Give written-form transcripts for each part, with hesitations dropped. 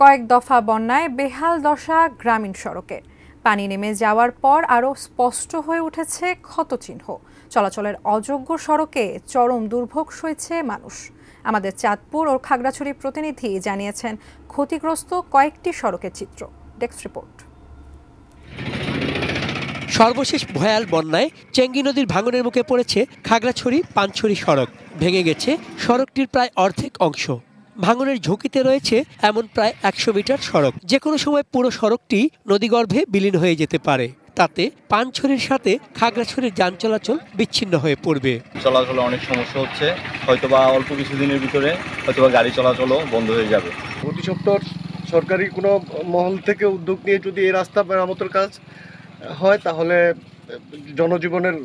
কয়েক দফা বন্যায় বেহাল দশা গ্রামীণ সড়কে। পানি নেমে যাওয়ার পর আরও স্পষ্ট হয়ে উঠেছে ক্ষতচিহ্ন। চলাচলের অযোগ্য সড়কে চরম দুর্ভোগ সইছে মানুষ। আমাদের চাঁদপুর ও খাগড়াছড়ি প্রতিনিধি জানিয়েছেন ক্ষতিগ্রস্ত কয়েকটি সড়কের চিত্র। Desk report. সর্বশেষ ভয়াল বন্যায় চেঙ্গি নদীর ভাঙনের মুখে পড়েছে খাগড়াছড়ি পানছড়ি সড়ক। ভেঙে গেছে সড়কটির প্রায় অর্ধেক অংশ। ভাঙনের ঝুঁকিতে রয়েছে এমন প্রায় 100 মিটার সড়ক। যে কোনো সময় পুরো সড়কটি নদীগর্ভে বিলীন হয়ে যেতে পারে। তাতে পানছড়ির সাথে খাগড়াছড়ির যান চলাচল বিচ্ছিন্ন হয়ে পড়বে। চলাচলে অনেক সমস্যা হচ্ছে, হয়তোবা অল্প কিছুদিনের ভিতরে হয়তোবা গাড়ি চলাচলও বন্ধ হয়ে যাবে। প্রতি সপ্তাহ সরকারি কোনো মহল থেকে উদ্যোগ নিয়ে যদি এই রাস্তা মেরামতের কাজ হয় তাহলে জনজীবনের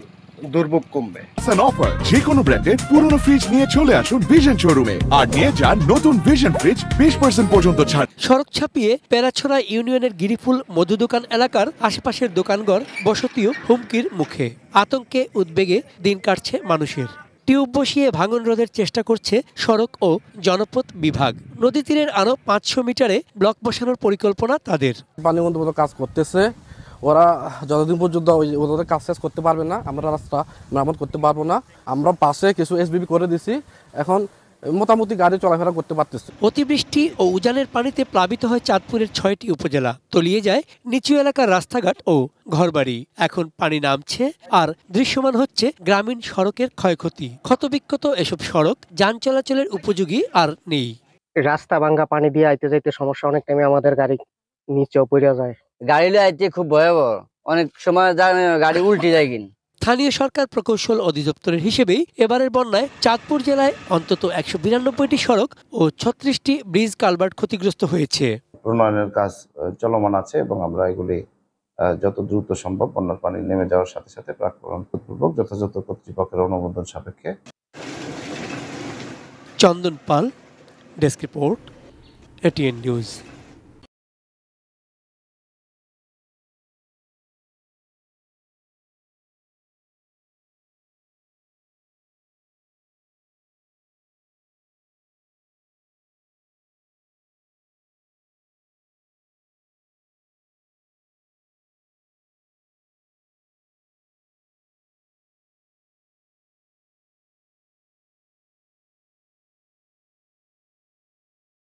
দুর্ভোগ কমবে। অফার যে কোনো ব্র্যান্ডের পুরনো ফ্রিজ নিয়ে চলে আসুন ভিশন শোরুমে আর নিয়ে যান নতুন ভিশন ফ্রিজ 20% পর্যন্ত ছাড়। সড়ক ছাপিয়ে পেরাছড়া ইউনিয়নের গিরিফুল মধু দোকান এলাকার আশেপাশের দোকানঘর বসতিও হুমকির মুখে। আতঙ্কে উদ্বেগে দিন কাটছে মানুষের। টিউব বসিয়ে ভাঙন রোধের চেষ্টা করছে সড়ক ও জনপথ বিভাগ। নদী তীরের আরো 500 মিটারে ব্লক বসানোর পরিকল্পনা তাদের। পানি বন্ধ কাজ করতেছে, ওরা যতদিন পর্যন্ত ওদের কাজ শেষ করতে পারবে না আমরা রাস্তা মেরামত করতে পারবো না। আমরা পাশে কিছু এসবিবি করে দিছি, এখন মোটামুটি গাড়ি চলাফেরা করতে পারতেছে। অতিবৃষ্টি ও উজানের পানিতে প্লাবিত হয় চাঁদপুরের 6টি উপজেলা। তলিয়ে যায় নিচু এলাকার রাস্তাঘাট ও ঘরবাড়ি। এখন পানি নামছে আর দৃশ্যমান হচ্ছে গ্রামীণ সড়কের ক্ষয়ক্ষতি। ক্ষতবিক্ষত এসব সড়ক যান চলাচলের উপযোগী আর নেই। রাস্তা ভাঙ্গা, পানি দিয়ে আইতে যাইতে সমস্যা, অনেক টাইমে আমাদের গাড়ি নিচেও পড়ে যায়। গাড়ি আইতে খুব ভয়াবহ, অনেক সময় গাড়ি উল্টে যায়। কিনা স্থানীয় সরকার প্রকৌশল অধিদপ্তরের হিসেবেই এবারের বন্যায় চাঁদপুর জেলায় অন্তত 192টি সড়ক ও 36টি ব্রিজ কালভার্ট ক্ষতিগ্রস্ত হয়েছে। প্রণয়নের কাজ চলমান আছে এবং আমরা এগুলি যত দ্রুত সম্ভব বন্যার পানি নেমে যাওয়ার সাথে সাথে প্রাকপূর্বক যথাযথ কর্তৃপক্ষের অনুমোদন সাপেক্ষে। চন্দন পাল, ডেস্ক রিপোর্ট, এটিএন নিউজ।